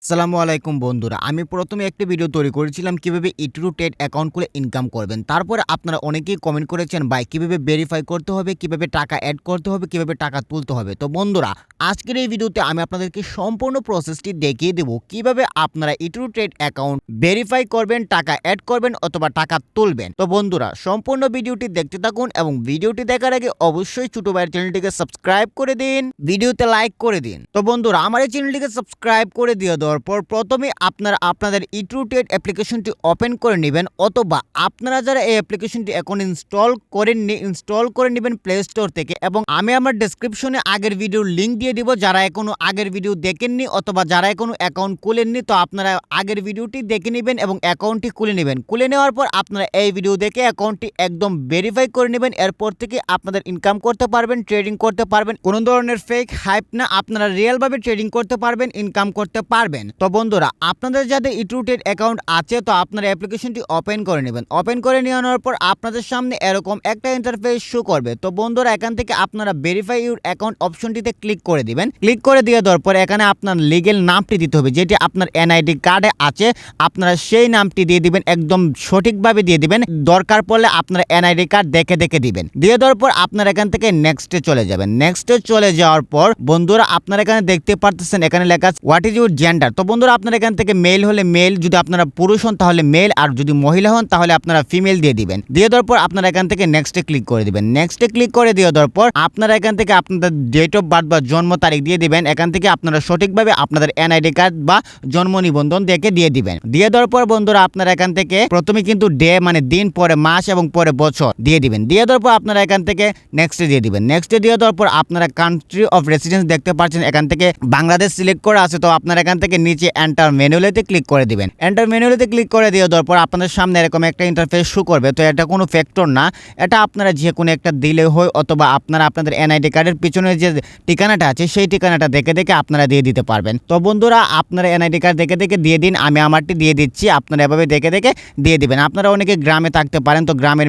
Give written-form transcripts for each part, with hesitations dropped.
আসসালামু আলাইকুম বন্ধুরা, আমি প্রথমে একটি ভিডিও তৈরি করেছিলাম কিভাবে ইট্রু ট্রেড অ্যাকাউন্ট খুলে ইনকাম করবেন। তারপরে আপনারা অনেকেই কমেন্ট করেছেন ভাই কিভাবে ভেরিফাই করতে হবে, কিভাবে টাকা অ্যাড করতে হবে, কিভাবে টাকা তুলতে হবে। তো বন্ধুরা, আজকের এই ভিডিওতে আমি আপনাদেরকে সম্পূর্ণ প্রসেসটি দেখিয়ে দেব কিভাবে আপনারা ইট্রু ট্রেড অ্যাকাউন্ট ভেরিফাই করবেন, টাকা অ্যাড করবেন অথবা টাকা তুলবেন। তো বন্ধুরা, সম্পূর্ণ ভিডিওটি দেখতে থাকুন এবং ভিডিওটি দেখার আগে অবশ্যই ছোট ভাইয়ের চ্যানেলটিকে সাবস্ক্রাইব করে দিন, ভিডিওতে লাইক করে দিন। তো বন্ধুরা, আমার এই চ্যানেলটিকে সাবস্ক্রাইব করে দিয়ে দেওয়ার পর প্রথমে আপনারা আপনাদের ইট্রু ট্রেড অ্যাপ্লিকেশনটি ওপেন করে নেবেন, অথবা আপনারা যারা এই অ্যাপ্লিকেশনটি এখন ইনস্টল করেননি ইনস্টল করে নেবেন প্লে স্টোর থেকে। এবং আমি আমার ডেসক্রিপশনে আগের ভিডিওর লিঙ্ক দিয়ে দিব, যারা এখনো আগের ভিডিও দেখেননি অথবা যারা এখনো অ্যাকাউন্ট খুলেননি, তো আপনারা আগের ভিডিওটি দেখে নেবেন এবং অ্যাকাউন্টটি খুলে নেবেন। খুলে নেওয়ার পর আপনারা এই ভিডিও দেখে অ্যাকাউন্টটি একদম ভেরিফাই করে নেবেন। এরপর থেকে আপনাদের ইনকাম করতে পারবেন, ট্রেডিং করতে পারবেন, কোনো ধরনের ফেক হাইপ না, আপনারা রিয়েলভাবে ট্রেডিং করতে পারবেন, ইনকাম করতে পারবেন। তো বন্ধুরা, আপনাদের যাদের ইট্রু ট্রেড অ্যাকাউন্ট আছে, তো আপনারা অ্যাপ্লিকেশনটি ওপেন করে নেবেন। ওপেন করে নেওয়ার পর আপনাদের সামনে এরকম একটা ইন্টারফেস শো করবে। তো বন্ধুরা, এখান থেকে আপনারা ভেরিফাই ইউর অ্যাকাউন্ট অপশনটিতে ক্লিক করে দিবেন। ক্লিক করে দিয়ে দেওয়ার পর এখানে আপনার লিগেল নামটি দিতে হবে, যেটি আপনার এনআইডি কার্ডে আছে। আপনারা সেই নামটি দিয়ে দিবেন, একদম সঠিকভাবে দিয়ে দিবেন। দরকার পড়লে আপনারা এনআইডি কার্ড দেখে দেখে দিবেন। দিয়ে দেওয়ার পর আপনারা এখান থেকে নেক্সটে চলে যাবেন। নেক্সটে চলে যাওয়ার পর বন্ধুরা, আপনারা এখানে দেখতে পারতেছেন এখানে লেখা আছে হোয়াট ইজ ইউর জেন্ডার। তো বন্ধুরা, আপনারা এখান থেকে মেল হলে মেল, যদি আপনারা পুরুষ হন তাহলে মেল, আর যদি মহিলা হন তাহলে আপনারা ফিমেল দিয়ে দিবেন। দিয়ে দেওয়ার পর আপনারা এখান থেকে নেক্সটে ক্লিক করে দিবেন। নেক্সটে ক্লিক করে দিয়ে দেওয়ার পর আপনারা এখান থেকে আপনাদের ডেট অফ বার্থ বা জন্ম তারিখ দিয়ে দিবেন। এখান থেকে আপনারা সঠিকভাবে আপনাদের এনআইডি কার্ড বা জন্ম নিবন্ধন দেখে দিয়ে দিবেন। দিয়ে দেওয়ার পর বন্ধুরা, আপনারা এখান থেকে প্রথমে কিন্তু ডে মানে দিন, পরে মাস এবং পরে বছর দিয়ে দিবেন। দিয়ে দেওয়ার পর আপনারা এখান থেকে নেক্সটে দিয়ে দিবেন। নেক্সটে দিয়ে দেওয়ার পর আপনারা কান্ট্রি অফ রেসিডেন্স দেখতে পাচ্ছেন, এখান থেকে বাংলাদেশ সিলেক্ট করা আছে। তো আপনারা এখান থেকে নিচে এন্টার ম্যানুয়ালিতে ক্লিক করে দিবেন। এন্টার ম্যানুয়ালিতে ক্লিক করে দিয়ে দেওয়ার পর আপনাদের সামনে এরকম একটা ইন্টারফেস শো করবে। তো এটা কোনো ফ্যাক্টর না, এটা আপনারা যে কোনো একটা দিলে হয়, অথবা আপনারা আপনাদের এনআইডি কার্ডের পিছনে যে ঠিকানাটা আছে সেই ঠিকানাটা দেখে দেখে আপনারা দিয়ে দিতে পারবেন। তো বন্ধুরা, আপনারা এনআইডি কার্ড দেখে দেখে দিয়ে দিন। আমি আমারটি দিয়ে দিচ্ছি, আপনারা এভাবে দেখে দেখে দিয়ে দিবেন। আপনারা অনেকে গ্রামে থাকতে পারেন, তো গ্রামের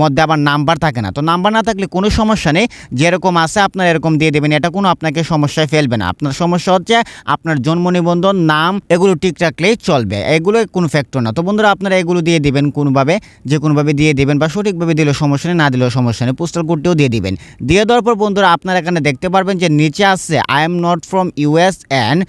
মধ্যে আবার নাম্বার থাকে না। তো নাম্বার না থাকলে কোনো সমস্যা নেই, যেরকম আছে আপনারা এরকম দিয়ে দেবেন। এটা কোনো আপনাকে সমস্যায় ফেলবে না। আপনার সমস্যা হচ্ছে আপনার জন্ম নিবন্ধন, নাম, এগুলো ঠিক রাখলেই চলবে, এগুলো কোনো ফ্যাক্টর না। তো বন্ধুরা, আপনারা এগুলো দিয়ে দিবেন কোনোভাবে, যে কোনোভাবে দিয়ে দিবেন, বা সঠিকভাবে দিলেও সমস্যা নেই, না দিলেও সমস্যা নেই। পোস্টাল কোডটিও দিয়ে দিবেন। দিয়ে দেওয়ার পর বন্ধুরা, আপনারা এখানে দেখতে পারবেন যে নিচে আসছে I am not from US and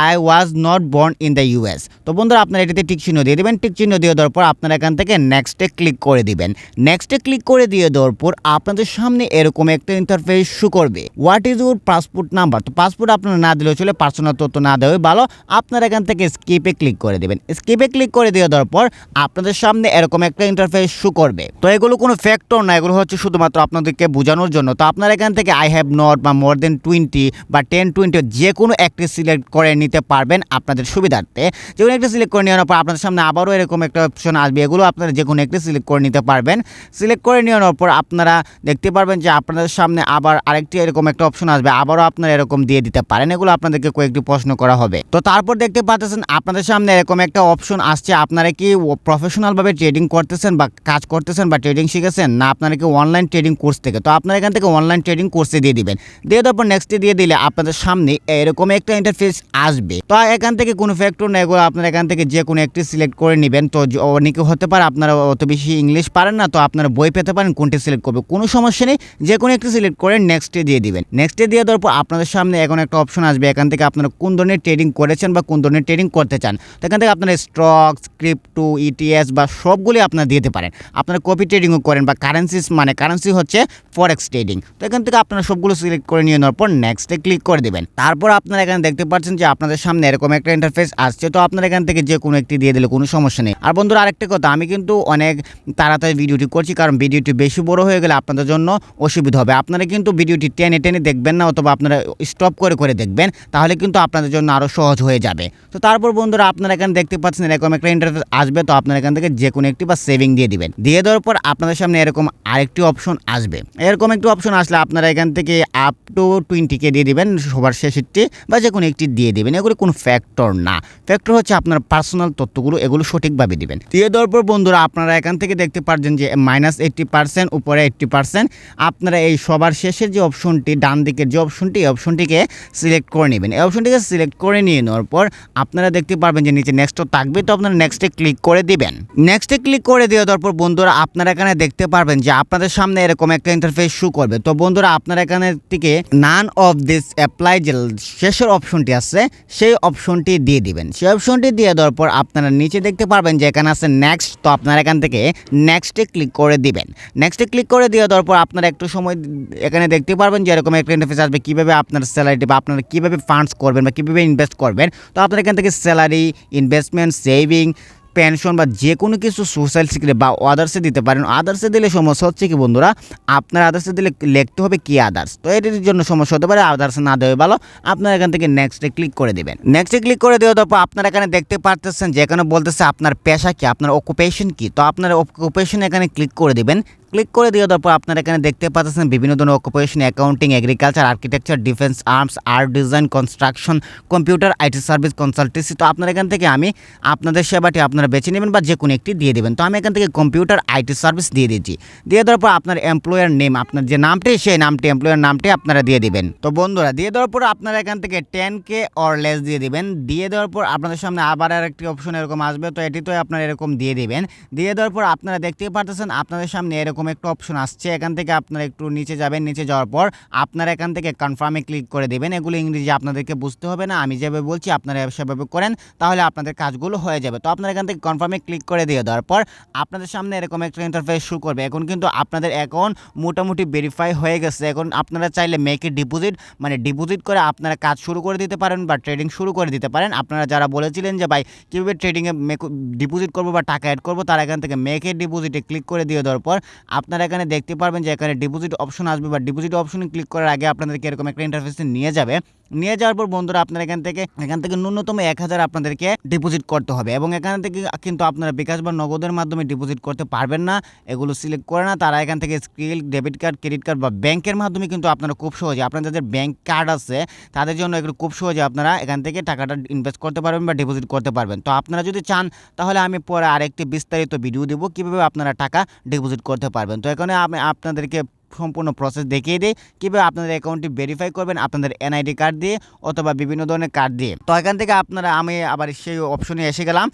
I was not born in the US. তো বন্ধুরা, আপনারা এটিতে টিক চিহ্ন দিয়ে দেবেন। টিক চিহ্ন দিয়ে দেওয়ার পর আপনারা এখান থেকে নেক্সটে ক্লিক করে দিবেন। নেক্সটে ক্লিক করে দিয়ে দেওয়ার পর আপনাদের সামনে এরকম একটা ইন্টারফেস শো করবে what is your passport number. তো পাসপোর্ট আপনারা না দিলেও চলে, পার্সোনাল তথ্য না দেওয়াই ভালো। আপনারা এখান থেকে স্কিপে ক্লিক করে দেবেন। স্কিপে ক্লিক করে দিয়ে দেওয়ার পর আপনাদের সামনে এরকম একটা ইন্টারফেস শো করবে। তো এগুলো কোনো ফ্যাক্টর না, এগুলো হচ্ছে শুধুমাত্র আপনাদেরকে বোঝানোর জন্য। তো আপনারা এখান থেকে আই হ্যাভ নট বা মোর দেন 20 বা 10-20 যে কোনো একটি সিলেক্ট করে নিতে পারবেন আপনাদের সুবিধার্থে। যে কোনো একটা সিলেক্ট করে নেওয়ার পর আপনাদের সামনে আবারও এরকম একটা অপশন আসবে, এগুলো আপনারা যে কোনো একটি সিলেক্ট করে নিতে পারবেন। সিলেক্ট করে নেওয়ার পর আপনারা দেখতে পারবেন যে আপনাদের সামনে আবার আরেকটি এরকম একটা অপশন আসবে, আবারও আপনারা এরকম দিয়ে দিতে পারেন। এগুলো আপনাদেরকে কয়েকটি প্রশ্ন করা হবে। তো তারপর দেখতে পাচ্ছেন আপনাদের সামনে এরকম একটা অপশন আসছে, আপনারা কি প্রফেশনালভাবে ট্রেডিং করতেছেন বা কাজ করতেছেন বা ট্রেডিং শিখেছেন, না আপনারা কি অনলাইন ট্রেডিং কোর্স থেকে। তো আপনারা এখান থেকে অনলাইন ট্রেডিং কোর্সে দিয়ে দিবেন। দিয়ে দেওয়ার পর নেক্সটে দিয়ে দিলে আপনাদের সামনে এরকম একটা ইন্টারফেস আসবে। তো এখান থেকে কোনো ফ্যাক্টর না, এগুলো আপনারা এখান থেকে যে কোনো একটি সিলেক্ট করে নেবেন। তো অনেকে হতে পারে আপনারা অত বেশি ইংলিশ পারেন না, তো আপনারা বই পেতে পারেন কোনটি সিলেক্ট করবে, কোনো সমস্যা নেই, যে কোনো একটি সিলেক্ট করে নেক্সটে দিয়ে দিবেন। নেক্সটে দিয়ে দেওয়ার পর আপনাদের সামনে এখন একটা অপশন আসবে, এখান থেকে আপনারা কোন ধরনের ট্রেডিং করেছেন বা কোন ধরনের ট্রেডিং করতে চান। তো এখান থেকে আপনারা স্টকস, ক্রিপ্টো, ইটিএস বা সবগুলি আপনারা দিতে পারেন। আপনারা কপি ট্রেডিংও করেন বা কারেন্সিস, মানে কারেন্সি হচ্ছে ফরেক্স ট্রেডিং। তো এখান থেকে আপনারা সবগুলো সিলেক্ট করে নিয়ে নেওয়ার পর নেক্সটে ক্লিক করে দেবেন। তারপর আপনারা এখানে দেখতে পাচ্ছেন যে আপনাদের সামনে এরকম একটা ইন্টারফেস আসছে। তো আপনারা এখান থেকে যে কোনো একটি দিয়ে দিলে কোনো সমস্যা নেই। আর বন্ধুরা, আরেকটা কথা, আমি কিন্তু অনেক তাড়াতাড়ি ভিডিওটি করছি, কারণ ভিডিওটি বেশি বড় হয়ে গেলে আপনাদের জন্য অসুবিধা হবে। আপনারা কিন্তু ভিডিওটি টেনে টেনে দেখবেন না, অথবা আপনারা স্টপ করে করে দেখবেন, তাহলে কিন্তু আপনাদের জন্য আরও সহজ হয়ে যাবে। তো তারপর বন্ধুরা, আপনারা এখানে দেখতে পাচ্ছেন এরকম একটা ইন্টারফেস আসবে। তো আপনারা এখান থেকে যে কোনো একটি বা সেভিং দিয়ে দিবেন। দিয়ে দেওয়ার পর আপনাদের সামনে এরকম আরেকটি অপশন আসবে। এরকম একটি অপশন আসলে আপনারা এখান থেকে আপ টু 20 দিয়ে দিবেন, সবার শেষেরটি বা যে কোনো একটি দিয়ে দিবেন। এগুলো কোনো ফ্যাক্টর না, ফ্যাক্টর হচ্ছে আপনার পার্সোনাল তথ্যগুলো, এগুলো সঠিকভাবে দিবেন। দিয়ে দেওয়ার পর বন্ধুরা, আপনারা এখান থেকে দেখতে পাচ্ছেন যে -80%, উপরে 80%। আপনারা এই সবার শেষের যে অপশনটি, ডান দিকের যে অপশনটি, এই অপশনটিকে সিলেক্ট করে নেবেন। এই অপশনটিকে সিলেক্ট করে নিয়ে নিয়ে নেওয়ার পর আপনারা দেখতে পারবেন যে নিচে নেক্সটও থাকবে, তো আপনারা নেক্সটে ক্লিক করে দিবেন। নেক্সটে ক্লিক করে দিয়ে দেওয়ার পর বন্ধুরা আপনারা এখানে দেখতে পারবেন যে আপনাদের সামনে এরকম একটা ইন্টারফেস শো করবে। তো বন্ধুরা আপনারা এখানে থেকে নান অফ দিস অ্যাপ্লাই যে শেষের অপশনটি আছে সেই অপশনটি দিয়ে দিবেন। সেই অপশনটি দিয়ে দেওয়ার পর আপনারা নিচে দেখতে পারবেন যে এখানে আছে নেক্সট, তো আপনারা এখান থেকে নেক্সটে ক্লিক করে দিবেন। নেক্সটে ক্লিক করে দিয়ে দেওয়ার পর আপনারা একটু সময় এখানে দেখতে পারবেন যে এরকম একটা ইন্টারফেস আসবে কীভাবে আপনার স্যালারি বা আপনারা কীভাবে ফান্ডস করবেন বা কীভাবে ইনভেস্ট করবেন। তো আপনারা এখান থেকে স্যালারি, ইনভেস্টমেন্ট, সেভিং, পেনশন বা যে কোনো কিছু সোশ্যাল সিকিউরিটি বা আদার্সে দিতে পারেন। আদার্সে দিলে সমস্যা হচ্ছে কি বন্ধুরা, আপনার আদার্সে দিলে লিখতে হবে কি আদার্স, তো এটির জন্য সমস্যা হতে পারে, আদার্সে না দেওয়া ভালো। আপনারা এখান থেকে নেক্সটে ক্লিক করে দেবেন। নেক্সটে ক্লিক করে দেওয়ার পর আপনারা এখানে দেখতে পারতেছেন যে এখানে বলতেছে আপনার পেশা কি, আপনার অকুপেশন কি। তো আপনার অকুপেশন এখানে ক্লিক করে দেবেন। ক্লিক করে দেওয়ার পর আপনারা এখানে দেখতে পাচ্ছেন বিভিন্ন ধরনের occupation, accounting, agriculture, architecture, defence, arms, art, design, construction, computer, IT service, consultancy. তো আপনারা এখান থেকে আমি আপনাদের সেবাটি আপনারা বেছে নেবেন বা যে কোনো একটি দিয়ে দেবেন। তো আমি এখান থেকে কম্পিউটার আইটি সার্ভিস দিয়ে দিচ্ছি। দিয়ে দেওয়ার পর আপনার এমপ্লয়ার নেম, আপনার যে নামটি সেই নামটি, এমপ্লয়ার নামটি আপনারা দিয়ে দিবেন। তো বন্ধুরা দিয়ে দেওয়ার পর আপনারা এখান থেকে 10K অর লেস দিয়ে দিবেন। দিয়ে দেওয়ার পর আপনাদের সামনে আবার আরেকটি অপশন এরকম আসবে, তো এটি তো আপনারা এরকম দিয়ে দিবেন। দিয়ে দেওয়ার পর আপনারা দেখতেই পাচ্ছেন আপনাদের সামনে এরকম একটা অপশন আসছে। এখান থেকে আপনারা একটু নিচে যাবেন। নিচে যাওয়ার পর আপনারা এখান থেকে কনফার্মে ক্লিক করে দেবেন। এগুলো ইংরেজি আপনাদেরকে বুঝতে হবে না, আমি যেভাবে বলছি আপনারা সেভাবে করেন, তাহলে আপনাদের কাজগুলো হয়ে যাবে। তো আপনারা এখান থেকে কনফার্মে ক্লিক করে দিয়ে দেওয়ার পর আপনাদের সামনে এরকম একটা ইন্টারফেস শুরু করবে। এখন কিন্তু আপনাদের অ্যাকাউন্ট মোটামুটি ভেরিফাই হয়ে গেছে। এখন আপনারা চাইলে মেকে ডিপোজিট, মানে ডিপোজিট করে আপনারা কাজ শুরু করে দিতে পারেন বা ট্রেডিং শুরু করে দিতে পারেন। আপনারা যারা বলেছিলেন যে ভাই কীভাবে ট্রেডিংয়ে ডিপোজিট করবো বা টাকা অ্যাড করবো, তারা এখান থেকে মেকে ডিপোজিটে ক্লিক করে দিয়ে দেওয়ার পর আপনারা এখানে দেখতে পারবেন যে এখানে ডিপোজিট অপশন আসবে বা ডিপোজিট অপশনে ক্লিক করার আগে আপনাদেরকে এরকম একটা ইন্টারফেসে নিয়ে যাবে। নিয়ে যাওয়ার পর বন্ধুরা আপনারা এখান থেকে ন্যূনতম 1000 আপনাদেরকে ডিপোজিট করতে হবে এবং এখান থেকে কিন্তু আপনারা বিকাশ বা নগদের মাধ্যমে ডিপোজিট করতে পারবেন না। এগুলো সিলেক্ট করে না তারা এখান থেকে skill, debit card, credit card বা ব্যাংকের মাধ্যমে কিন্তু আপনারা খুব সহজে, আপনাদের যাদের ব্যাংক কার্ড আছে তাদের জন্য এগুলো খুব সহজে আপনারা এখান থেকে টাকাটা ইনভেস্ট করতে পারবেন বা ডিপোজিট করতে পারবেন। তো আপনারা যদি চান তাহলে আমি পরে আরেকটি বিস্তারিত ভিডিও দেবো কীভাবে আপনারা টাকা ডিপোজিট করতে পারবেন। তো এখানে আমি আপনাদেরকে সম্পূর্ণ প্রসেস দেখিয়ে দিই কীভাবে আপনাদের অ্যাকাউন্টটি ভেরিফাই করবেন আপনাদের এনআইডি কার্ড দিয়ে অথবা বিভিন্ন ধরনের কার্ড দিয়ে। তো এখান থেকে আপনারা আমি আবার সেই অপশনে এসে গেলাম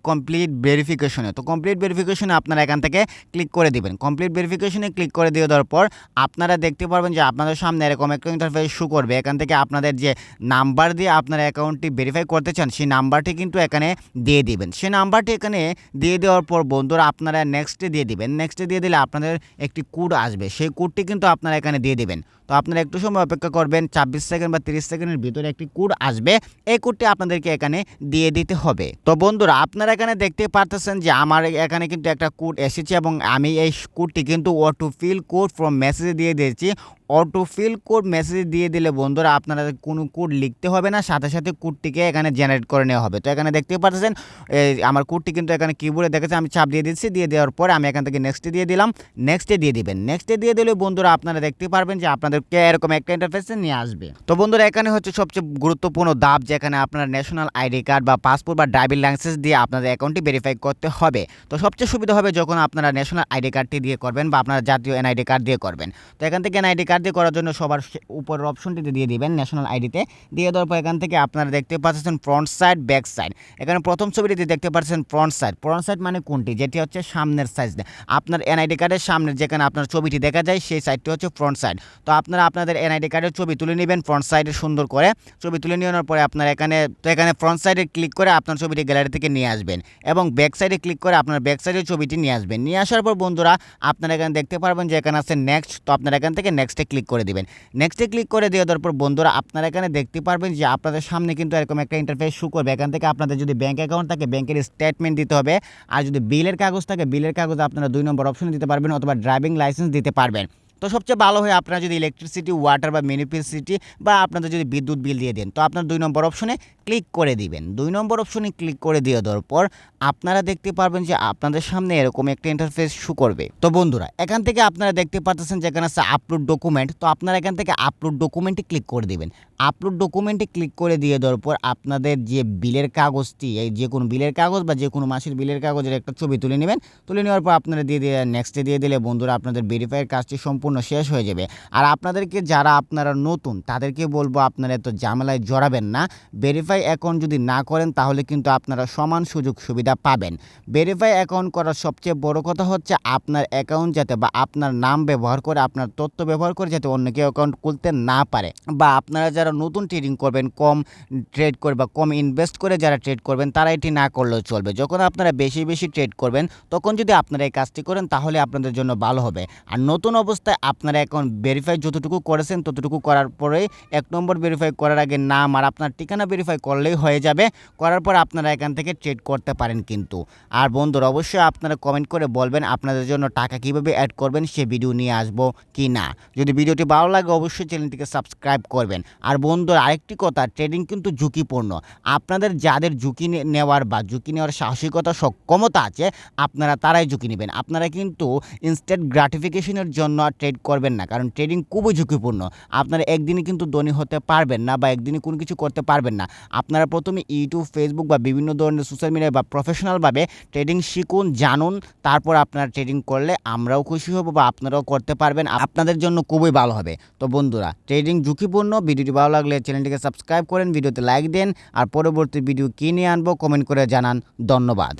কমপ্লিট ভেরিফিকেশনে। তো কমপ্লিট ভেরিফিকেশনে আপনারা এখান থেকে ক্লিক করে দিবেন। কমপ্লিট ভেরিফিকেশনে ক্লিক করে দিয়ে দেওয়ার পর আপনারা দেখতে পারবেন যে আপনাদের সামনে এরকম একটা ইন্টারফেস শো করবে। এখান থেকে আপনাদের যে নাম্বার দিয়ে আপনার অ্যাকাউন্টটি ভেরিফাই করতে চান সেই নাম্বারটি কিন্তু এখানে দিয়ে দিবেন। সেই নাম্বারটি এখানে দিয়ে দেওয়ার পর বন্ধুরা আপনারা নেক্সটে দিয়ে দিবেন। নেক্সটে দিয়ে দিলে আপনাদের একটি কোড আসবে, সেই কোডটি কিন্তু আপনারা এখানে দিয়ে দিবেন। তো আপনারা একটু সময় অপেক্ষা করবেন, 24 সেকেন্ড বা 30 সেকেন্ডের ভিতরে একটি কোড আসবে। এই কোডটি আপনাদেরকে এখানে দিয়ে দিতে হবে। তো বন্ধুরা আপনারা এখানে দেখতে পারতেছেন যে আমার এখানে কিন্তু একটা কোড এসেছে এবং আমি এই কোডটি কিন্তু অটো ফিল কোড ফ্রম মেসেজে দিয়ে দিয়েছি। অটো ফিল কোড মেসেজ দিয়ে দিলে বন্ধুরা আপনারা কোনো কোড লিখতে হবে না, সাথে সাথে কোডটিকে এখানে জেনারেট করে নেওয়া হবে। তো এখানে দেখতে পাচ্ছেন আমার কোডটি কিন্তু এখানে কিবোর্ডে দেখেছে, আমি চাপ দিয়ে দিচ্ছি। দিয়ে দেওয়ার পরে আমি এখান থেকে নেক্সটে দিয়ে দিলাম। নেক্সটে দিয়ে দিবেন। নেক্সটে দিয়ে দিলে বন্ধুরা আপনারা দেখতে পারবেন যে আপনাদেরকে এরকম একটা ইন্টারফেসে নিয়ে আসবে। তো বন্ধুরা এখানে হচ্ছে সবচেয়ে গুরুত্বপূর্ণ ধাপ, যেখানে আপনার ন্যাশনাল আইডি কার্ড বা পাসপোর্ট বা ড্রাইভিং লাইসেন্স দিয়ে আপনাদের অ্যাকাউন্টটি ভেরিফাই করতে হবে। তো সবচেয়ে সুবিধা হবে যখন আপনারা ন্যাশনাল আইডি কার্ডটি দিয়ে করবেন বা আপনারা জাতীয় এনআইডি কার্ড দিয়ে করবেন। তো এখান থেকে এনআইডি কার্ড দিয়ে করার জন্য সবার উপরের অপশনটিতে দিয়ে দিবেন ন্যাশনাল আইডিতে। দিয়ে দেওয়ার পর এখান থেকে আপনারা দেখতে পাচ্ছেন ফ্রন্ট সাইড, ব্যাক সাইড। এখানে প্রথম ছবিটিতে দেখতে পাচ্ছেন ফ্রন্ট সাইড। ফ্রন্ট সাইড মানে কোনটি, যেটি হচ্ছে সামনের সাইজ, আপনার এনআইডি কার্ডের সামনের যেখানে আপনার ছবিটি দেখা যায় সেই সাইডটি হচ্ছে ফ্রন্ট সাইড। তো আপনারা আপনাদের এনআইডি কার্ডের ছবি তুলে নেবেন ফ্রন্ট সাইডে, সুন্দর করে ছবি তুলে নেওয়ার পরে আপনার এখানে ফ্রন্ট সাইডে ক্লিক করে আপনার ছবিটি গ্যালারি থেকে নিয়ে আসবেন এবং ব্যাক সাইডে ক্লিক করে আপনার ব্যাক সাইডের ছবিটি নিয়ে আসবেন। নিয়ে আসার পর বন্ধুরা আপনারা এখানে দেখতে পারবেন যে এখানে আছে নেক্সট। তো আপনারা এখান থেকে নেক্সটে ক্লিক করে দিবেন। নেক্সটে ক্লিক করে দিয়ে দেওয়ার পর বন্ধুরা আপনারা এখানে দেখতে পারবেন যে আপনাদের সামনে কিন্তু এরকম একটা ইন্টারফেস শো করবে। এখান থেকে আপনাদের যদি ব্যাঙ্ক অ্যাকাউন্ট থাকে ব্যাংকের স্টেটমেন্ট দিতে হবে, আর যদি বিলের কাগজ থাকে বিলের কাগজ আপনারা 2 নম্বর অপশনে দিতে পারবেন অথবা ড্রাইভিং লাইসেন্স দিতে পারবেন। তো সবচেয়ে ভালো হয় আপনারা যদি ইলেকট্রিসিটি, ওয়াটার বা মিউনিসিপালিটি বা আপনাদের যদি বিদ্যুৎ বিল দিয়ে দেন, তো আপনার 2 নম্বর অপশনে ক্লিক করে দিবেন। 2 নম্বর অপশনে ক্লিক করে দিয়ে দেওয়ার পর আপনারা দেখতে পারবেন যে আপনাদের সামনে এরকম একটা ইন্টারফেস শো করবে। তো বন্ধুরা এখান থেকে আপনারা দেখতে পাচ্ছেন যে এখানে আছে আপলোড ডকুমেন্ট। তো আপনারা এখান থেকে আপলোড ডকুমেন্টে ক্লিক করে দিবেন। আপলোড ডকুমেন্টে ক্লিক করে দিয়ে দেওয়ার পর আপনাদের যে বিলের কাগজটি, এই যে কোনো বিলের কাগজ বা যে কোনো মাসের বিলের কাগজের একটা ছবি তুলে নেবেন। তুলে নেওয়ার পর আপনারা দিয়ে নেক্সটে দিয়ে দিলে বন্ধুরা আপনাদের ভেরিফাইয়ের কাজটি সম্পূর্ণ শেষ হয়ে যাবে। আর আপনাদেরকে যারা আপনারা নতুন তাদেরকে বলবো আপনারা এত ঝামেলায় জড়াবেন না। ভেরিফাই ভেরিফাই অ্যাকাউন্ট যদি না করেন তাহলে কিন্তু আপনারা সমান সুযোগ সুবিধা পাবেন। ভেরিফাই অ্যাকাউন্ট করার সবচেয়ে বড় কথা হচ্ছে আপনার অ্যাকাউন্ট যাতে বা আপনার নাম ব্যবহার করে আপনার তথ্য ব্যবহার করে যাতে অন্য কেউ অ্যাকাউন্ট খুলতে না পারে, বা আপনারা যারা নতুন ট্রেডিং করবেন, কম ট্রেড করে বা কম ইনভেস্ট করে যারা ট্রেড করবেন তারা এটি না করলেও চলবে। যখন আপনারা বেশি বেশি ট্রেড করবেন তখন যদি আপনারা এই কাজটি করেন তাহলে আপনাদের জন্য ভালো হবে। আর নতুন অবস্থায় আপনারা অ্যাকাউন্ট ভেরিফাই যতটুকু করেছেন ততটুকু করার পরেই 1 নম্বর ভেরিফাই করার আগে নাম আর আপনার ঠিকানা ভেরিফাই করলেই হয়ে যাবে। করার পর আপনারা এখান থেকে ট্রেড করতে পারেন কিন্তু। আর বন্ধুরা অবশ্যই আপনারা কমেন্ট করে বলবেন আপনাদের জন্য টাকা কীভাবে অ্যাড করবেন সে ভিডিও নিয়ে আসবো কি না। যদি ভিডিওটি ভালো লাগে অবশ্যই চ্যানেলটিকে সাবস্ক্রাইব করবেন। আর বন্ধুরা আরেকটি কথা, ট্রেডিং কিন্তু ঝুঁকিপূর্ণ। আপনাদের যাদের ঝুঁকি নেওয়ার বা ঝুঁকি নেওয়ার সাহসিকতা সক্ষমতা আছে আপনারা তারাই ঝুঁকি নেবেন। আপনারা কিন্তু ইনস্ট্যান্ট গ্র্যাটিফিকেশনের জন্য ট্রেড করবেন না, কারণ ট্রেডিং খুবই ঝুঁকিপূর্ণ। আপনারা একদিনে কিন্তু ধনী হতে পারবেন না বা একদিনে কোনো কিছু করতে পারবেন না। আপনারা প্রথমে ইউটিউব, ফেসবুক বা বিভিন্ন ধরনের সোশ্যাল মিডিয়া বা প্রফেশনালভাবে ট্রেডিং শিখুন, জানুন, তারপর আপনারা ট্রেডিং করলে আমরাও খুশি হব বা আপনারাও করতে পারবেন, আপনাদের জন্য খুবই ভালো হবে। তো বন্ধুরা ট্রেডিং ঝুঁকিপূর্ণ। ভিডিওটি ভালো লাগলে চ্যানেলটিকে সাবস্ক্রাইব করেন, ভিডিওতে লাইক দেন, আর পরবর্তী ভিডিও কী নিয়ে আনবো কমেন্ট করে জানান। ধন্যবাদ।